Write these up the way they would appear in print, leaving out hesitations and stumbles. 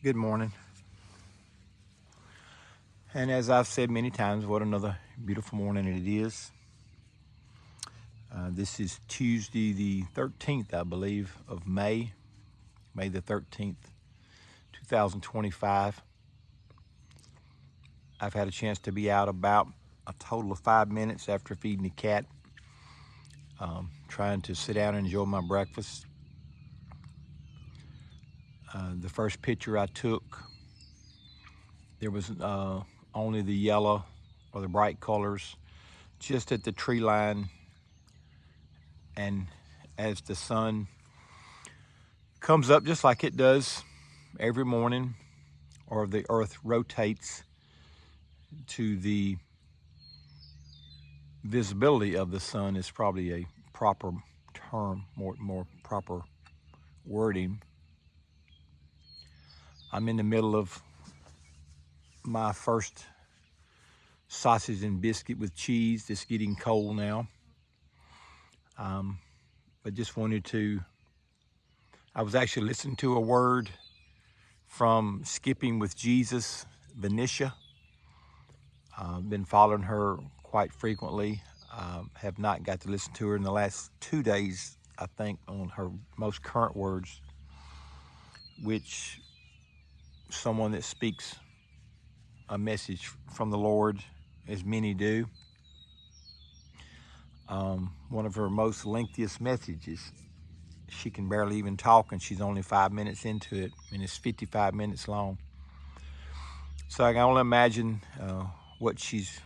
Good morning. And as I've said many times, what another beautiful morning it is. This is Tuesday the 13th, I believe, of May the 13th, 2025. I've had a chance to be out about a total of 5 minutes after feeding the cat, trying to sit down and enjoy my breakfast. The first picture I took, there was only the yellow or the bright colors just at the tree line, and as the sun comes up just like it does every morning, or the earth rotates to the visibility of the sun is probably a proper term, more proper wording. I'm in the middle of my first sausage and biscuit with cheese. It's getting cold now. But just wanted to, I was actually listening to a word from Skipping with Jesus, Venetia. I've been following her quite frequently. Have not got to listen to her in the last 2 days, I think, on her most current words, which someone that speaks a message from the Lord, as many do. One of her most lengthiest messages, she can barely even talk, and she's only 5 minutes into it, and it's 55 minutes long. So I can only imagine what she's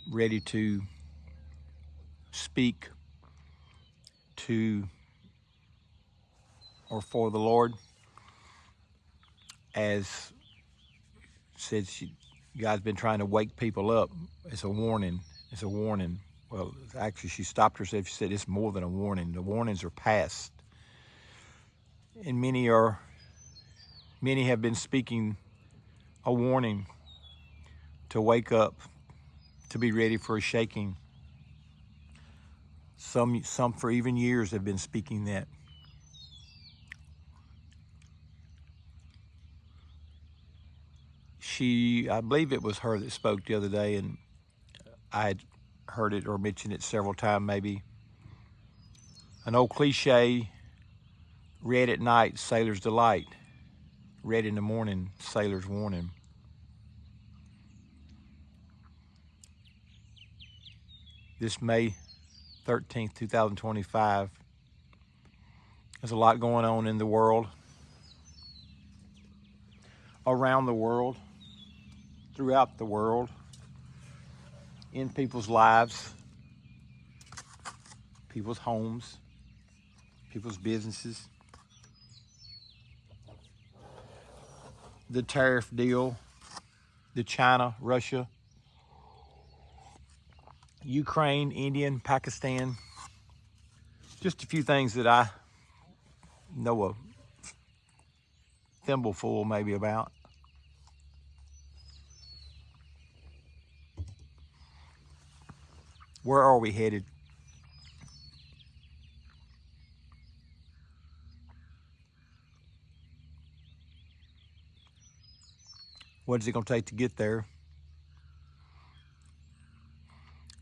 ready to speak to or for the Lord. As said, God's been trying to wake people up. It's a warning. It's a warning. Well, actually, she stopped herself. She said it's more than a warning. The warnings are past, and many have been speaking a warning to wake up, to be ready for a shaking. Some for even years have been speaking that. I believe it was her that spoke the other day, and I had heard it or mentioned it several times maybe. An old cliche, read at night, sailor's delight. Read in the morning, sailor's warning. This May 13th, 2025, there's a lot going on in the world, around the world, throughout the world, in people's lives, people's homes, people's businesses. The tariff deal, the China, Russia, Ukraine, India, Pakistan. Just a few things that I know a thimbleful maybe about. Where are we headed? What is it going to take to get there?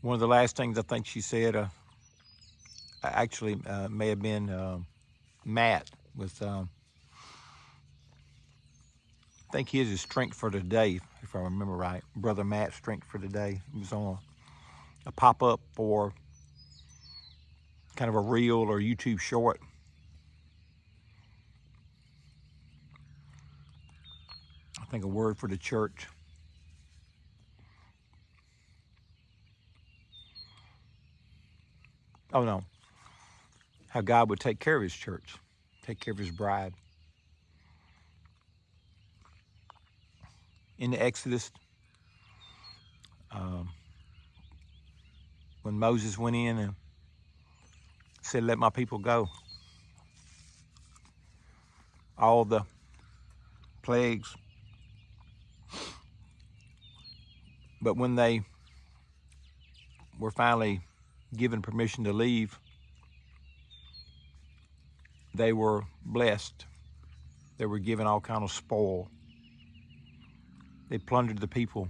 One of the last things I think she said, actually may have been Matt with, I think he is his Strength for Today, if I remember right. Brother Matt, Strength for Today. He was on a pop-up for kind of a reel or YouTube short. I think a word for the church. Oh no, how God would take care of his church, take care of his bride. In the Exodus, when Moses went in and said, let my people go, all the plagues. But when they were finally given permission to leave, they were blessed. They were given all kind of spoil. They plundered the people.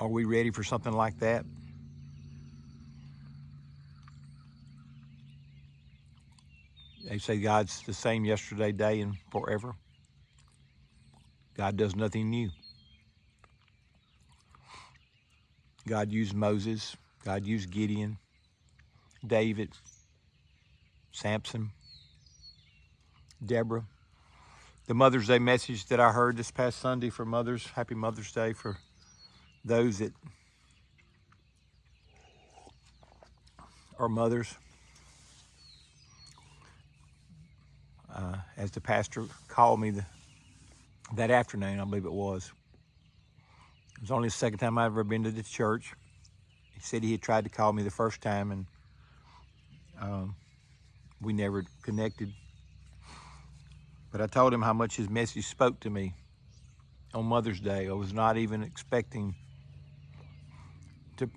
Are we ready for something like that? They say God's the same yesterday, today, and forever. God does nothing new. God used Moses. God used Gideon, David, Samson, Deborah. The Mother's Day message that I heard this past Sunday for mothers, happy Mother's Day for those that are mothers. As the pastor called me that afternoon, I believe it was. It was only the second time I'd ever been to the church. He said he had tried to call me the first time, and we never connected. But I told him how much his message spoke to me on Mother's Day. I was not even expecting to,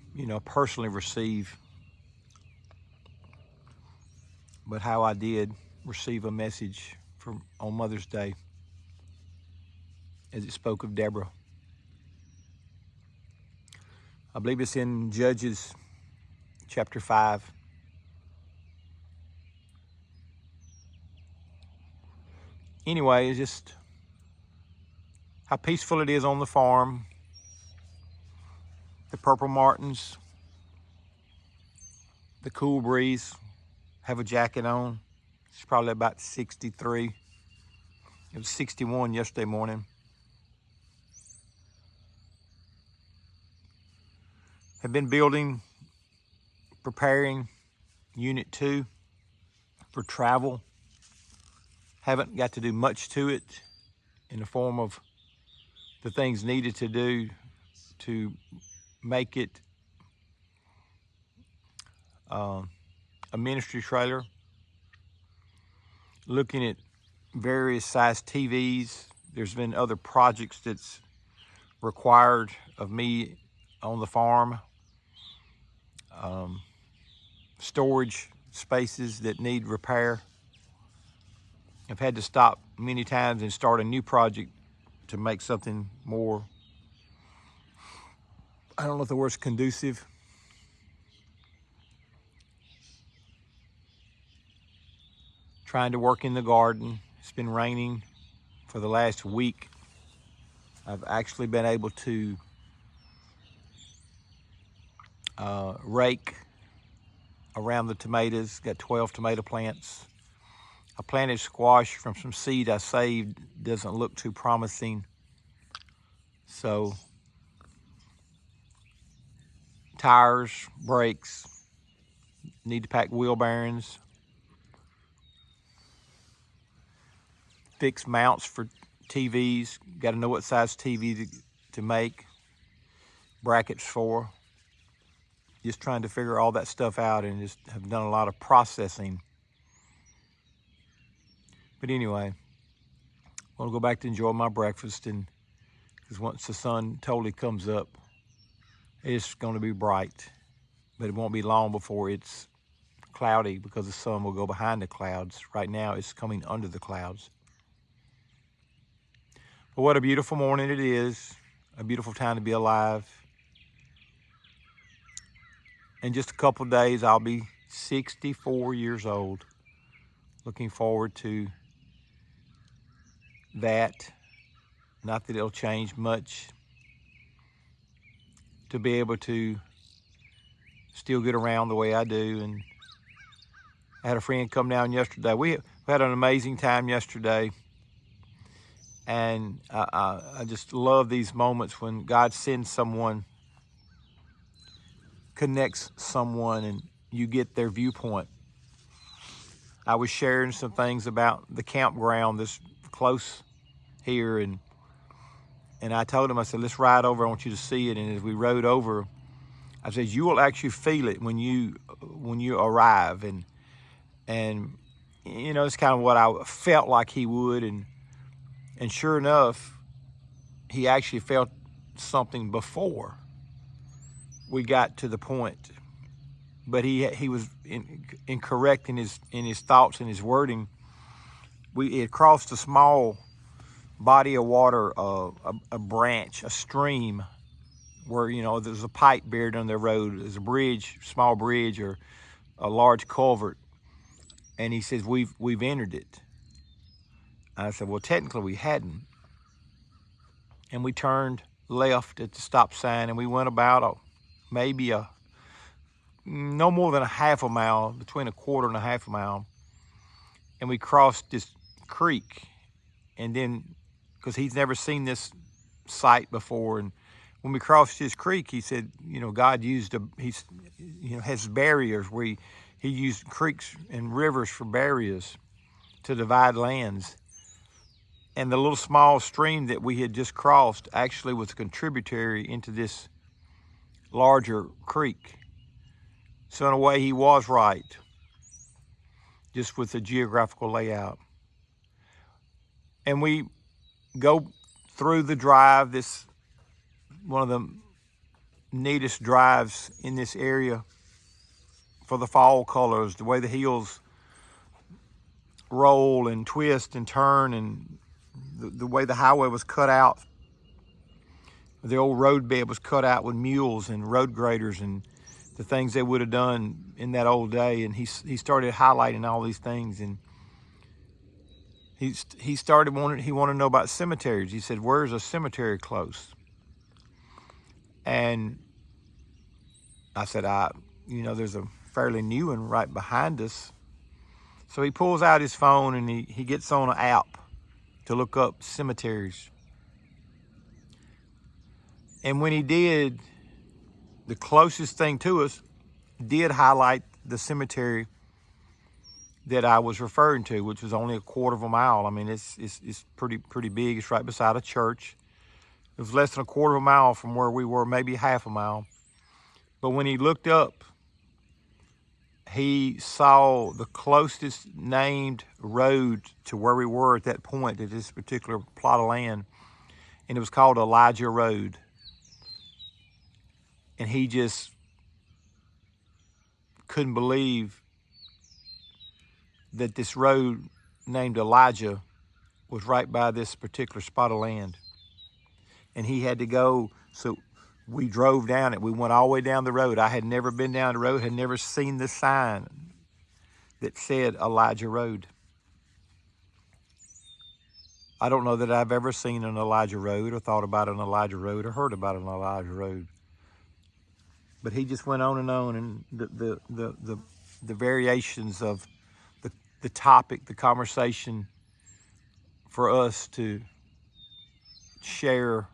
personally receive, but how I did receive a message on Mother's Day as it spoke of Deborah. I believe it's in Judges chapter 5. Anyway, it's just how peaceful it is on the farm. The purple martins, the cool breeze, have a jacket on. It's probably about 63. It was 61 yesterday morning. Have been building, preparing Unit 2 for travel. Haven't got to do much to it in the form of the things needed to do to make it a ministry trailer. Looking at various size TVs. There's been other projects that's required of me on the farm. Storage spaces that need repair. I've had to stop many times and start a new project to make something more, I don't know if the word's conducive. Trying to work in the garden. It's been raining for the last week. I've actually been able to rake around the tomatoes. Got 12 tomato plants. I planted squash from some seed I saved. Doesn't look too promising. So, tires, brakes, need to pack wheel bearings. Fix mounts for TVs. Got to know what size TV to make. Brackets for. Just trying to figure all that stuff out, and just have done a lot of processing. But anyway, I want to go back to enjoy my breakfast, and because once the sun totally comes up, it's going to be bright, but it won't be long before it's cloudy because the sun will go behind the clouds. Right now, it's coming under the clouds. But what a beautiful morning it is, a beautiful time to be alive. In just a couple of days, I'll be 64 years old. Looking forward to that. Not that it'll change much. To be able to still get around the way I do. And I had a friend come down yesterday. We had an amazing time yesterday. And I just love these moments when God sends someone, connects someone, and you get their viewpoint. I was sharing some things about the campground that's close here, and I told him, I said, let's ride over, I want you to see it. And as we rode over, I said, you will actually feel it when you arrive. And it's kind of what I felt like he would, and sure enough, he actually felt something before we got to the point but he was incorrect in his thoughts and his wording. We had crossed a small body of water, a branch, a stream, where, you know, there's a pipe buried on the road. There's a bridge, small bridge, or a large culvert. And he says, we've entered it. I said, well, technically we hadn't. And we turned left at the stop sign, and we went about maybe no more than a half a mile, between a quarter and a half a mile. And we crossed this creek. And then, because he's never seen this site before, and when we crossed this creek, he said, you know, God used has barriers where he used creeks and rivers for barriers to divide lands. And the little small stream that we had just crossed actually was a contributory into this larger creek. So in a way, he was right, just with the geographical layout. And we go through the drive, this one of the neatest drives in this area for the fall colors, the way the hills roll and twist and turn, and the way the highway was cut out. The old road bed was cut out with mules and road graders and the things they would have done in that old day. And he started highlighting all these things, and he wanted to know about cemeteries. He said, where's a cemetery close? And I said, there's a fairly new one right behind us. So he pulls out his phone and he gets on an app to look up cemeteries. And when he did, the closest thing to us did highlight the cemetery that I was referring to, which was only a quarter of a mile. I mean, it's pretty big. It's right beside a church. It was less than a quarter of a mile from where we were, maybe half a mile. But when he looked up, he saw the closest named road to where we were at that point, at this particular plot of land, and it was called Elijah Road. And he just couldn't believe that this road named Elijah was right by this particular spot of land. And he had to go, so we drove down it. We went all the way down the road. I had never been down the road, had never seen the sign that said Elijah Road. I don't know that I've ever seen an Elijah Road or thought about an Elijah Road or heard about an Elijah Road. But he just went on, and the variations of the topic, the conversation for us to share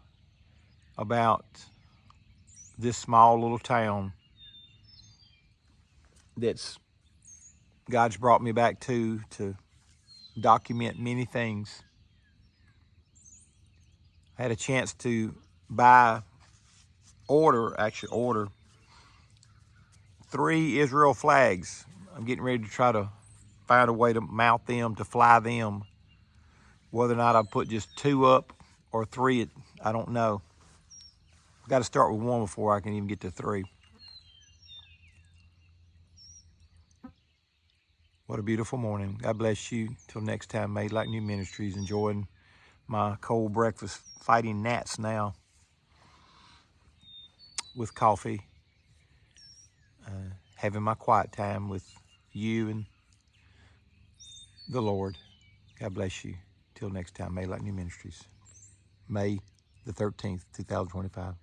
about this small little town that's God's brought me back to document many things. I had a chance to order 3 Israel flags. I'm getting ready to try to find a way to mount them, to fly them. Whether or not I put just 2 up or 3, I don't know. I've got to start with 1 before I can even get to 3. What a beautiful morning. God bless you. Till next time, Made Like New Ministries. Enjoying my cold breakfast, fighting gnats now with coffee. Having my quiet time with you and the Lord. God bless you. Till next time, Made Like New Ministries. May the 13th, 2025.